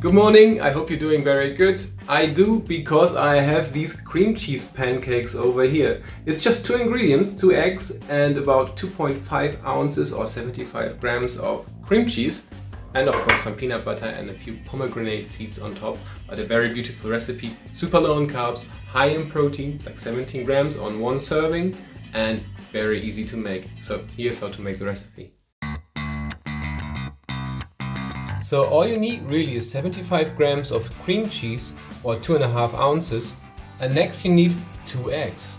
Good morning, I hope you're doing very good. I do, because I have these cream cheese pancakes over here. It's just 2 ingredients, 2 eggs and about 2.5 ounces or 75 grams of cream cheese. And of course some peanut butter and a few pomegranate seeds on top. But a very beautiful recipe, super low in carbs, high in protein, like 17 grams on 1 serving, and very easy to make. So here's how to make the recipe. So all you need really is 75 grams of cream cheese or 2.5 ounces, and next you need 2 eggs.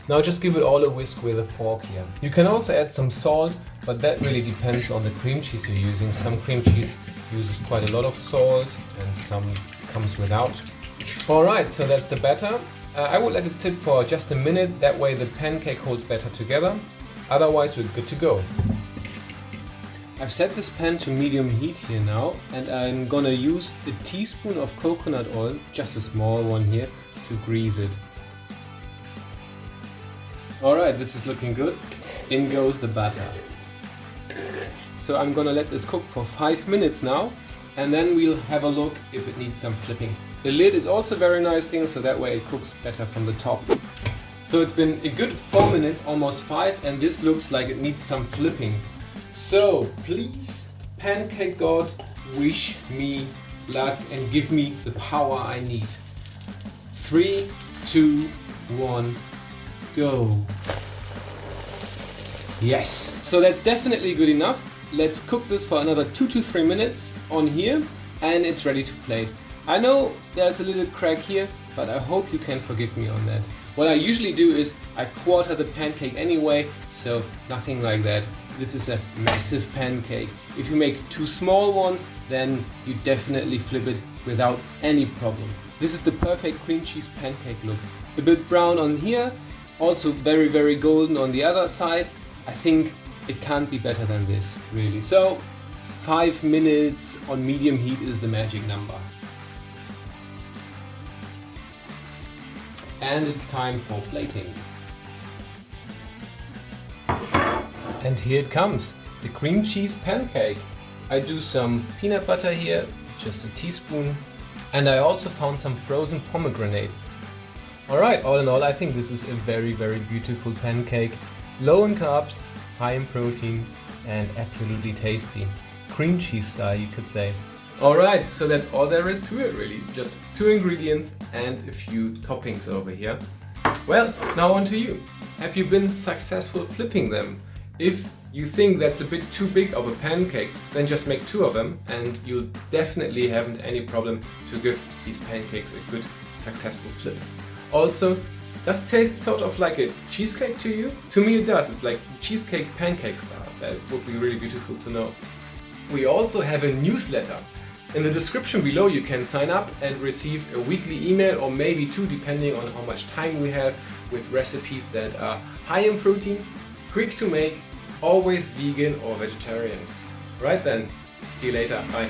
Now just give it all a whisk with a fork here. You can also add some salt, but that really depends on the cream cheese you're using. Some cream cheese uses quite a lot of salt and some comes without. Alright, so that's the batter. I will let it sit for just a minute, that way the pancake holds better together. Otherwise we're good to go. I've set this pan to medium heat here now, and I'm gonna use a teaspoon of coconut oil, just a small one here, to grease it. Alright, this is looking good. In goes the butter. So I'm gonna let this cook for 5 minutes now, and then we'll have a look if it needs some flipping. The lid is also a very nice thing, so that way it cooks better from the top. So it's been a good 4 minutes, almost 5, and this looks like it needs some flipping. So please, pancake god, wish me luck and give me the power I need. 3, 2, 1, go. Yes, so that's definitely good enough. Let's cook this for another 2 to 3 minutes on here, and it's ready to plate. I know there's a little crack here, but I hope you can forgive me on that. What I usually do is I quarter the pancake anyway, so nothing like that. This is a massive pancake. If you make 2 small ones, then you definitely flip it without any problem. This is the perfect cream cheese pancake look. A bit brown on here, also very, very golden on the other side. I think it can't be better than this, really. So 5 minutes on medium heat is the magic number. And it's time for plating. And here it comes, the cream cheese pancake. I do some peanut butter here, just a teaspoon. And I also found some frozen pomegranates. Alright, all in all, I think this is a very, very beautiful pancake. Low in carbs, high in proteins, and absolutely tasty. Cream cheese style, you could say. Alright, so that's all there is to it really. Just 2 ingredients and a few toppings over here. Well, now on to you. Have you been successful flipping them? If you think that's a bit too big of a pancake, then just make 2 of them and you'll definitely haven't any problem to give these pancakes a good successful flip. Also, does it taste sort of like a cheesecake to you? To me it does, it's like cheesecake pancake style. That would be really beautiful to know. We also have a newsletter. In the description below you can sign up and receive a weekly email, or maybe 2 depending on how much time we have, with recipes that are high in protein, quick to make, always vegan or vegetarian. Right then, see you later, bye.